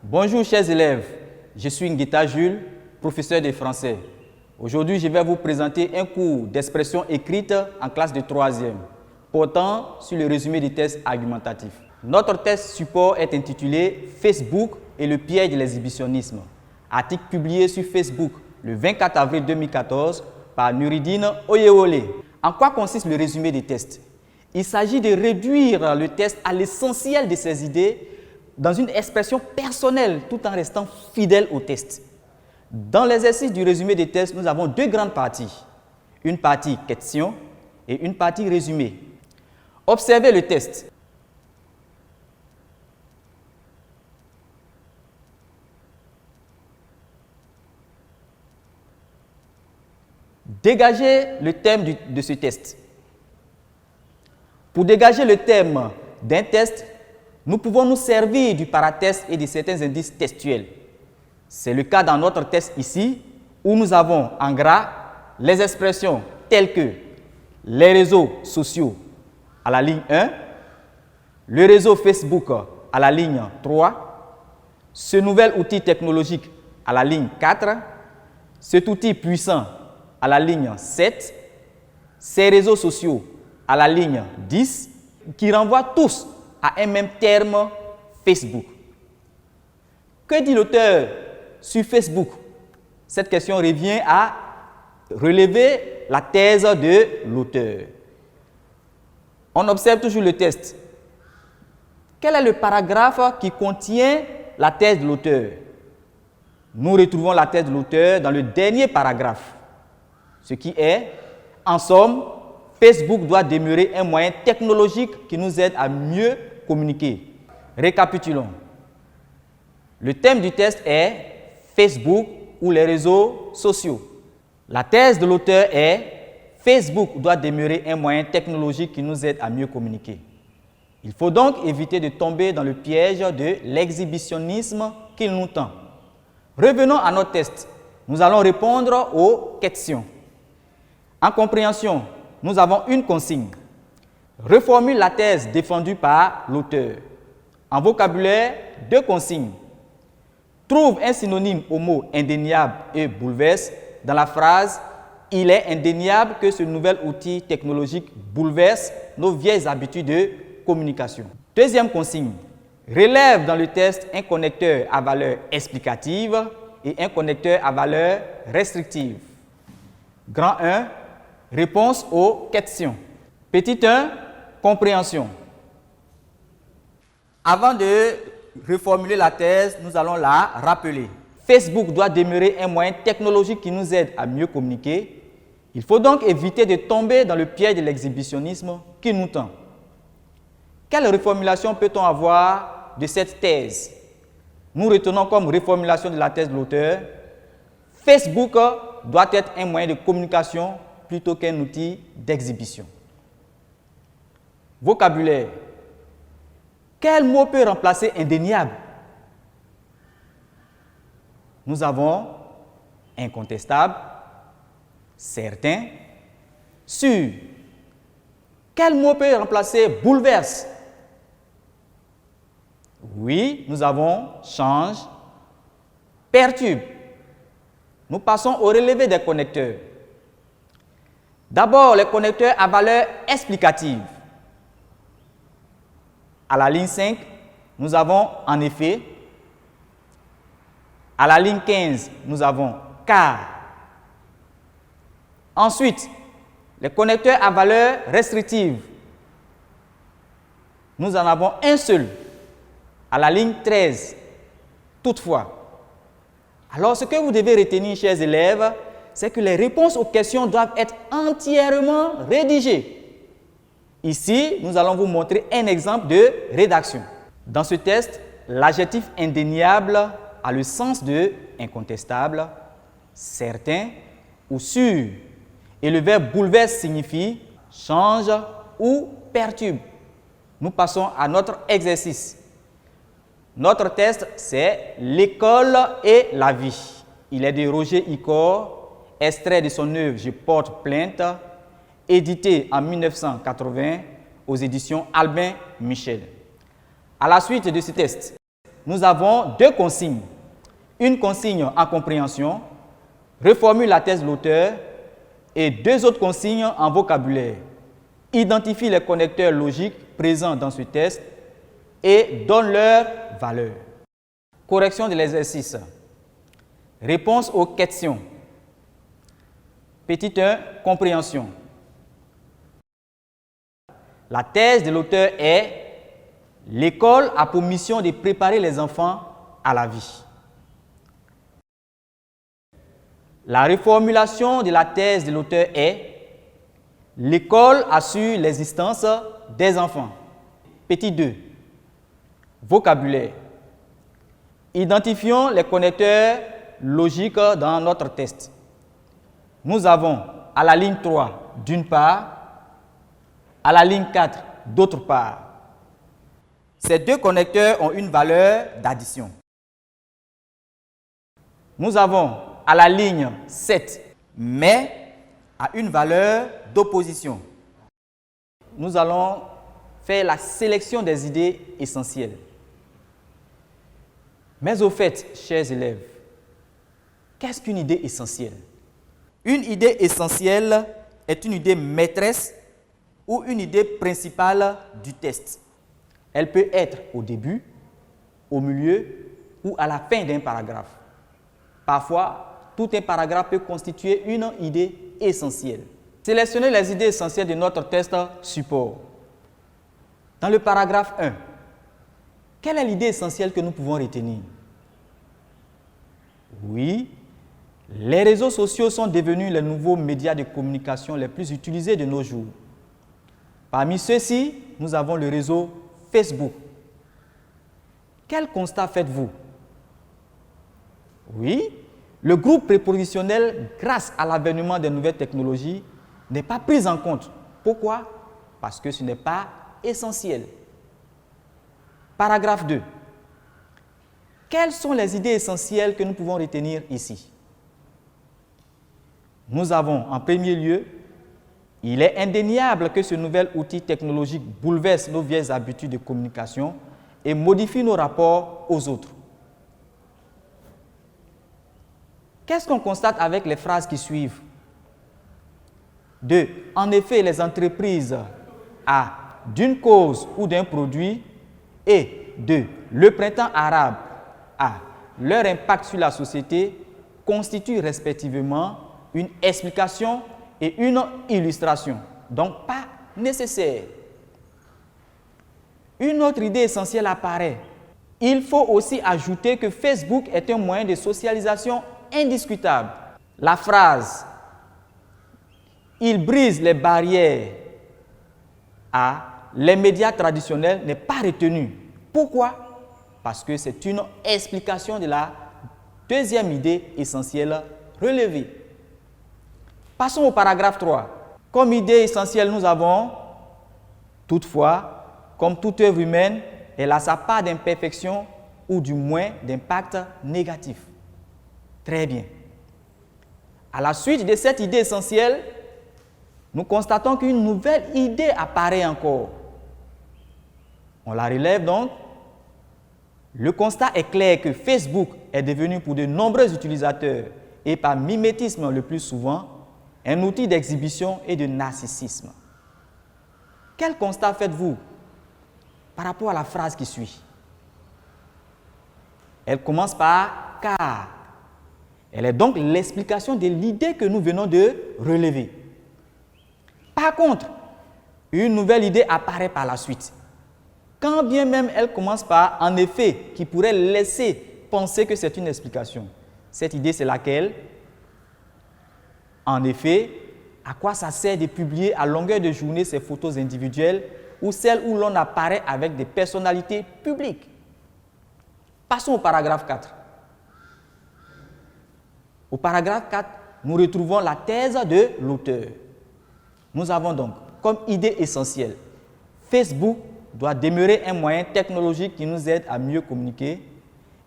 Bonjour chers élèves, je suis Ngueta Jules, professeur de français. Aujourd'hui, je vais vous présenter un cours d'expression écrite en classe de 3e, portant sur le résumé des tests argumentatifs. Notre test support est intitulé « Facebook et le piège de l'exhibitionnisme », article publié sur Facebook le 24 avril 2014 par Nuridine Oyewole. En quoi consiste le résumé des tests? Il s'agit de réduire le test à l'essentiel de ses idées dans une expression personnelle tout en restant fidèle au test. Dans l'exercice du résumé des tests, nous avons deux grandes parties. Une partie question et une partie résumé. Observez le test. Dégagez le thème de ce test. Pour dégager le thème d'un test, nous pouvons nous servir du paratest et de certains indices textuels. C'est le cas dans notre test ici, où nous avons en gras les expressions telles que les réseaux sociaux à la ligne 1, le réseau Facebook à la ligne 3, ce nouvel outil technologique à la ligne 4, cet outil puissant à la ligne 7, ces réseaux sociaux à la ligne 10, qui renvoient tous à un même terme, Facebook. Que dit l'auteur sur Facebook? Cette question revient à relever la thèse de l'auteur. On observe toujours le test. Quel est le paragraphe qui contient la thèse de l'auteur? Nous retrouvons la thèse de l'auteur dans le dernier paragraphe, ce qui est, en somme, Facebook doit demeurer un moyen technologique qui nous aide à mieux communiquer. Récapitulons. Le thème du test est Facebook ou les réseaux sociaux. La thèse de l'auteur est Facebook doit demeurer un moyen technologique qui nous aide à mieux communiquer. Il faut donc éviter de tomber dans le piège de l'exhibitionnisme qu'il nous tend. Revenons à notre test. Nous allons répondre aux questions. En compréhension, nous avons une consigne. Reformule la thèse défendue par l'auteur. En vocabulaire, deux consignes. Trouve un synonyme au mot indéniable et bouleverse dans la phrase « Il est indéniable que ce nouvel outil technologique bouleverse nos vieilles habitudes de communication ». Deuxième consigne. Relève dans le test un connecteur à valeur explicative et un connecteur à valeur restrictive. Grand 1. Réponse aux questions. Petit 1. Compréhension. Avant de reformuler la thèse, nous allons la rappeler. Facebook doit demeurer un moyen technologique qui nous aide à mieux communiquer. Il faut donc éviter de tomber dans le piège de l'exhibitionnisme qui nous tend. Quelle reformulation peut-on avoir de cette thèse? Nous retenons comme reformulation de la thèse de l'auteur: Facebook doit être un moyen de communication plutôt qu'un outil d'exhibition. Vocabulaire. Quel mot peut remplacer indéniable? Nous avons incontestable, certain, sûr. Quel mot peut remplacer bouleverse? Oui, nous avons change, perturbe. Nous passons au relevé des connecteurs. D'abord, les connecteurs à valeur explicative. À la ligne 5, nous avons en effet. À la ligne 15, nous avons car. Ensuite, les connecteurs à valeur restrictive. Nous en avons un seul. À la ligne 13, toutefois. Alors, ce que vous devez retenir, chers élèves, c'est que les réponses aux questions doivent être entièrement rédigées. Ici, nous allons vous montrer un exemple de rédaction. Dans ce test, l'adjectif indéniable a le sens de incontestable, certain ou sûr. Et le verbe bouleverse signifie change ou perturbe. Nous passons à notre exercice. Notre test, c'est l'école et la vie. Il est de Roger Icor, extrait de son œuvre Je porte plainte, édité en 1980 aux éditions Albin Michel. À la suite de ce test, nous avons deux consignes. Une consigne en compréhension, reformule la thèse de l'auteur, et deux autres consignes en vocabulaire. Identifie les connecteurs logiques présents dans ce test et donne leur valeur. Correction de l'exercice. Réponse aux questions. Petit 1, compréhension. La thèse de l'auteur est « L'école a pour mission de préparer les enfants à la vie ». La reformulation de la thèse de l'auteur est « L'école assure l'existence des enfants ». Petit 2. Vocabulaire. Identifions les connecteurs logiques dans notre test. Nous avons à la ligne 3 d'une part, à la ligne 4 d'autre part. Ces deux connecteurs ont une valeur d'addition. Nous avons à la ligne 7, mais à une valeur d'opposition. Nous allons faire la sélection des idées essentielles. Mais au fait, chers élèves, qu'est-ce qu'une idée essentielle? Une idée essentielle est une idée maîtresse ou une idée principale du test. Elle peut être au début, au milieu ou à la fin d'un paragraphe. Parfois, tout un paragraphe peut constituer une idée essentielle. Sélectionnez les idées essentielles de notre test support. Dans le paragraphe 1, quelle est l'idée essentielle que nous pouvons retenir? Oui, les réseaux sociaux sont devenus les nouveaux médias de communication les plus utilisés de nos jours. Parmi ceux-ci, nous avons le réseau Facebook. Quel constat faites-vous? Oui, le groupe prépositionnel, grâce à l'avènement des nouvelles technologies, n'est pas pris en compte. Pourquoi? Parce que ce n'est pas essentiel. Paragraphe 2. Quelles sont les idées essentielles que nous pouvons retenir ici? Nous avons en premier lieu, il est indéniable que ce nouvel outil technologique bouleverse nos vieilles habitudes de communication et modifie nos rapports aux autres. Qu'est-ce qu'on constate avec les phrases qui suivent? 2. En effet, les entreprises A, d'une cause ou d'un produit, et 2. Le printemps arabe A, leur impact sur la société constituent respectivement une explication et une illustration, donc pas nécessaire. Une autre idée essentielle apparaît. Il faut aussi ajouter que Facebook est un moyen de socialisation indiscutable. La phrase « Il brise les barrières à les médias traditionnels » n'est pas retenue. Pourquoi? Parce que c'est une explication de la deuxième idée essentielle relevée. Passons au paragraphe 3. Comme idée essentielle, nous avons, toutefois, comme toute œuvre humaine, elle a sa part d'imperfection ou du moins d'impact négatif. Très bien. À la suite de cette idée essentielle, nous constatons qu'une nouvelle idée apparaît encore. On la relève donc. Le constat est clair que Facebook est devenu pour de nombreux utilisateurs et par mimétisme le plus souvent, un outil d'exhibition et de narcissisme. Quel constat faites-vous par rapport à la phrase qui suit? Elle commence par « car ». Elle est donc l'explication de l'idée que nous venons de relever. Par contre, une nouvelle idée apparaît par la suite. Quand bien même elle commence par « en effet » qui pourrait laisser penser que c'est une explication. Cette idée, c'est laquelle? En effet, à quoi ça sert de publier à longueur de journée ces photos individuelles ou celles où l'on apparaît avec des personnalités publiques? Passons au paragraphe 4. Au paragraphe 4, nous retrouvons la thèse de l'auteur. Nous avons donc comme idée essentielle, Facebook doit demeurer un moyen technologique qui nous aide à mieux communiquer.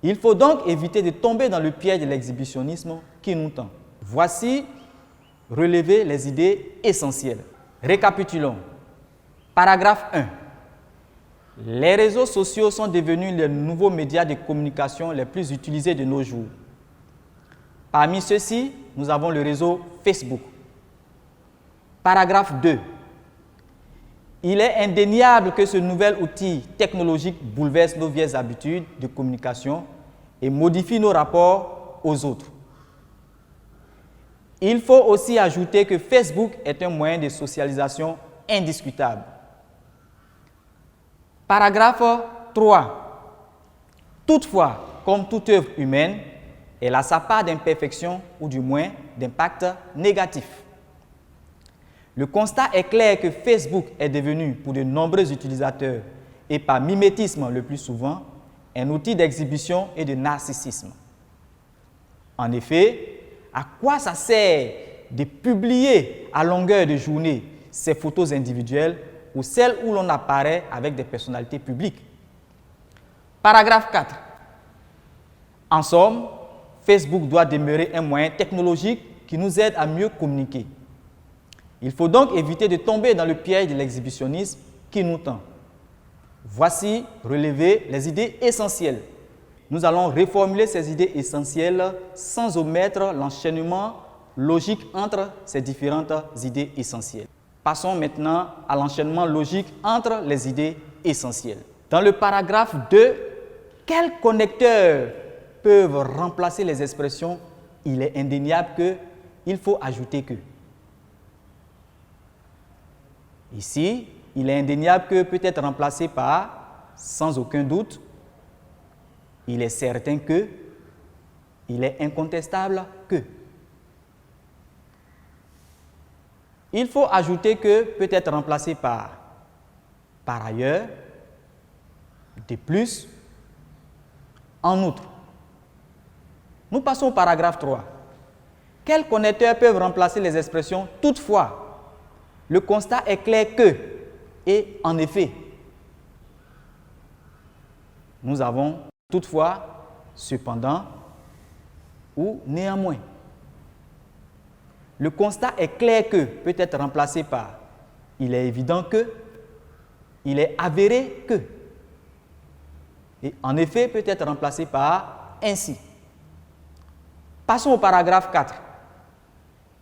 Il faut donc éviter de tomber dans le piège de l'exhibitionnisme qui nous tend. Voici relever les idées essentielles. Récapitulons. Paragraphe 1. Les réseaux sociaux sont devenus les nouveaux médias de communication les plus utilisés de nos jours. Parmi ceux-ci, nous avons le réseau Facebook. Paragraphe 2. Il est indéniable que ce nouvel outil technologique bouleverse nos vieilles habitudes de communication et modifie nos rapports aux autres. Il faut aussi ajouter que Facebook est un moyen de socialisation indiscutable. Paragraphe 3. Toutefois, comme toute œuvre humaine, elle a sa part d'imperfection ou du moins d'impact négatif. Le constat est clair que Facebook est devenu pour de nombreux utilisateurs et par mimétisme le plus souvent un outil d'exhibition et de narcissisme. En effet, à quoi ça sert de publier à longueur de journée ces photos individuelles ou celles où l'on apparaît avec des personnalités publiques? Paragraphe 4. En somme, Facebook doit demeurer un moyen technologique qui nous aide à mieux communiquer. Il faut donc éviter de tomber dans le piège de l'exhibitionnisme qui nous tend. Voici relever les idées essentielles. Nous allons reformuler ces idées essentielles sans omettre l'enchaînement logique entre ces différentes idées essentielles. Passons maintenant à l'enchaînement logique entre les idées essentielles. Dans le paragraphe 2, quels connecteurs peuvent remplacer les expressions « il est indéniable que », « il faut ajouter que ». Ici, il est indéniable que peut être remplacé par « sans aucun doute », « il est certain que », « il est incontestable que ». Il faut ajouter que peut être remplacé par « par ailleurs », « de plus », « en outre ». Nous passons au paragraphe 3. Quels connecteurs peuvent remplacer les expressions « toutefois » ? Le constat est clair que et en effet. Nous avons toutefois, cependant ou néanmoins. Le constat est clair que peut être remplacé par il est évident que, il est avéré que. Et en effet peut être remplacé par ainsi. Passons au paragraphe 4.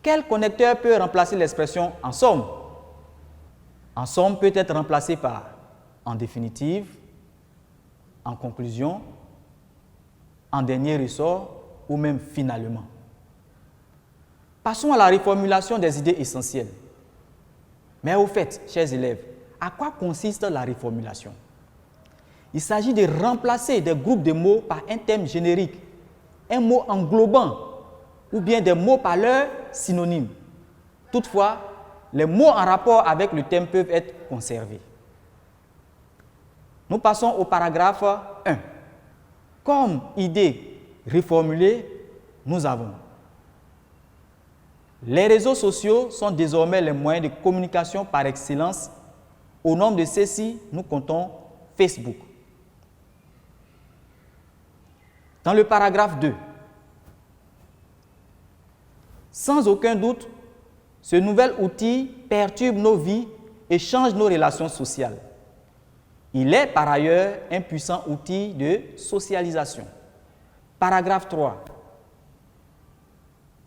Quel connecteur peut remplacer l'expression en somme? En somme peut être remplacé par en définitive, en conclusion, en dernier ressort ou même finalement. Passons à la reformulation des idées essentielles. Mais au fait, chers élèves, à quoi consiste la reformulation? Il s'agit de remplacer des groupes de mots par un thème générique, un mot englobant ou bien des mots par leur synonyme. Toutefois, les mots en rapport avec le thème peuvent être conservés. Nous passons au paragraphe 1. Comme idée reformulée, nous avons les réseaux sociaux sont désormais les moyens de communication par excellence. Au nombre de ceux-ci, nous comptons Facebook. Dans le paragraphe 2, sans aucun doute, ce nouvel outil perturbe nos vies et change nos relations sociales. Il est par ailleurs un puissant outil de socialisation. Paragraphe 3.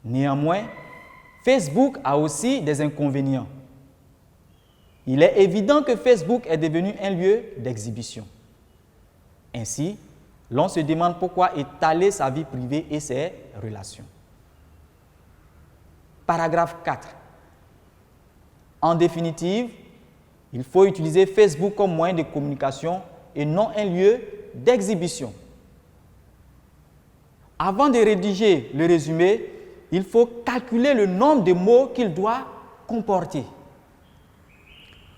Néanmoins, Facebook a aussi des inconvénients. Il est évident que Facebook est devenu un lieu d'exhibition. Ainsi, l'on se demande pourquoi étaler sa vie privée et ses relations. Paragraphe 4. En définitive, il faut utiliser Facebook comme moyen de communication et non un lieu d'exhibition. Avant de rédiger le résumé, il faut calculer le nombre de mots qu'il doit comporter.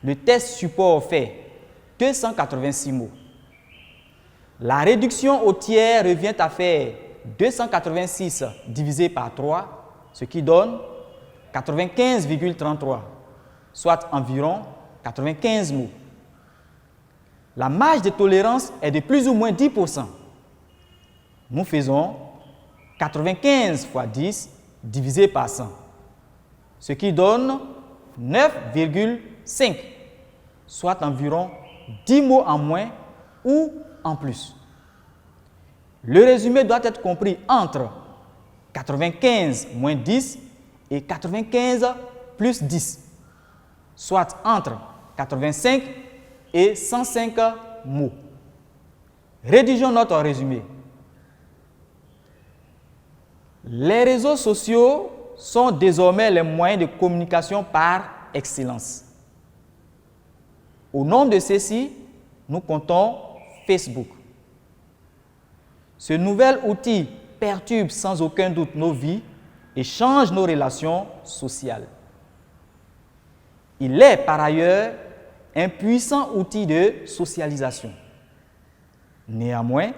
Le test support fait 286 mots. La réduction au tiers revient à faire 286 divisé par 3, ce qui donne 95,33, soit environ 95 mots. La marge de tolérance est de plus ou moins 10%. Nous faisons 95 fois 10 divisé par 100, ce qui donne 9,5, soit environ 10 mots en moins ou en plus. Le résumé doit être compris entre 95 moins 10 et 95 plus 10, soit entre 85 et 105 mots. Rédigeons notre résumé. Les réseaux sociaux sont désormais les moyens de communication par excellence. Au nombre de ceux-ci, nous comptons Facebook. Ce nouvel outil perturbe sans aucun doute nos vies et change nos relations sociales. Il est par ailleurs un puissant outil de socialisation. Néanmoins,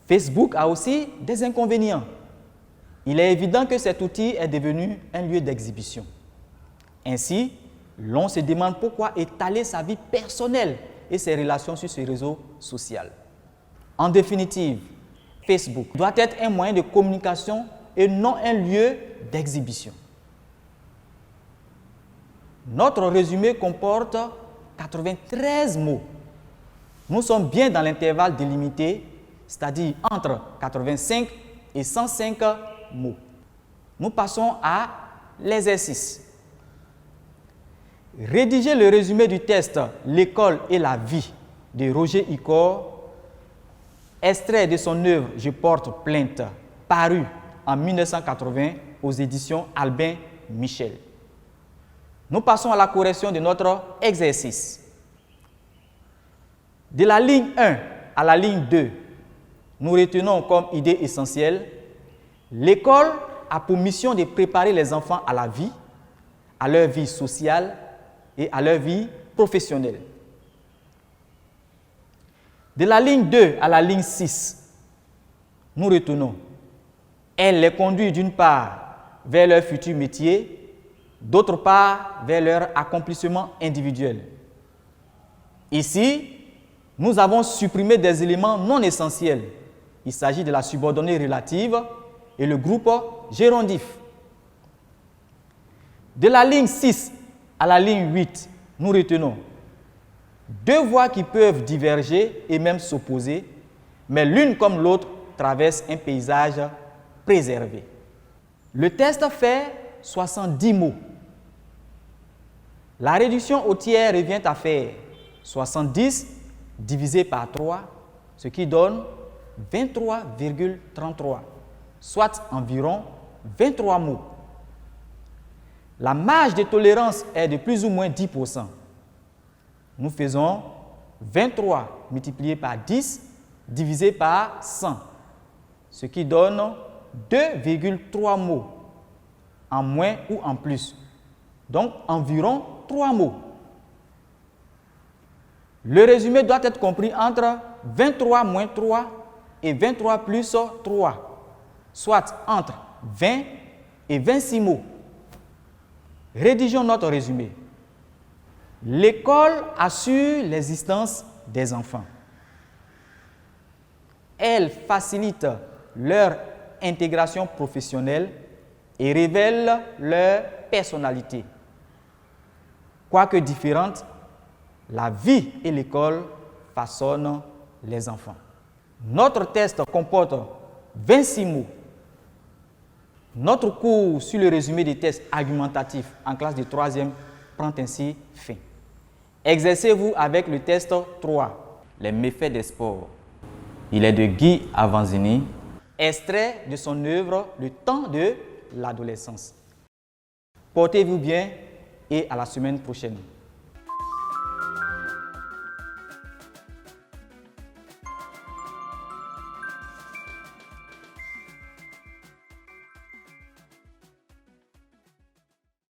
Facebook a aussi des inconvénients. Il est évident que cet outil est devenu un lieu d'exhibition. Ainsi, l'on se demande pourquoi étaler sa vie personnelle et ses relations sur ce réseau social. En définitive, Facebook doit être un moyen de communication et non un lieu d'exhibition. Notre résumé comporte 93 mots. Nous sommes bien dans l'intervalle délimité, c'est-à-dire entre 85 et 105 mots. Nous passons à l'exercice. Rédigez le résumé du test « L'école et la vie » de Roger Icor, extrait de son œuvre « Je porte plainte », paru en 1980 aux éditions Albin Michel. Nous passons à la correction de notre exercice. De la ligne 1 à la ligne 2, nous retenons comme idée essentielle: l'école a pour mission de préparer les enfants à la vie, à leur vie sociale et à leur vie professionnelle. De la ligne 2 à la ligne 6, nous retenons: elle les conduit d'une part vers leur futur métier, d'autre part vers leur accomplissement individuel. Ici, nous avons supprimé des éléments non essentiels. Il s'agit de la subordonnée relative et le groupe gérondif. De la ligne 6 à la ligne 8, nous retenons deux voies qui peuvent diverger et même s'opposer, mais l'une comme l'autre traverse un paysage préservé. Le test fait 70 mots. La réduction au tiers revient à faire 70 divisé par 3, ce qui donne 23,33, soit environ 23 mots. La marge de tolérance est de plus ou moins 10%. Nous faisons 23 multiplié par 10 divisé par 100, ce qui donne 2,3 mots en moins ou en plus, donc environ 3 mots. Le résumé doit être compris entre 23 moins 3 et 23 plus 3, soit entre 20 et 26 mots. Rédigeons notre résumé. L'école assure l'existence des enfants. Elle facilite leur intégration professionnelle et révèle leur personnalité. Quoique différentes, la vie et l'école façonnent les enfants. Notre test comporte 26 mots. Notre cours sur le résumé des tests argumentatifs en classe de 3e prend ainsi fin. Exercez-vous avec le test 3. Les méfaits des sports. Il est de Guy Avanzini, extrait de son œuvre Le temps de l'adolescence. Portez-vous bien et à la semaine prochaine.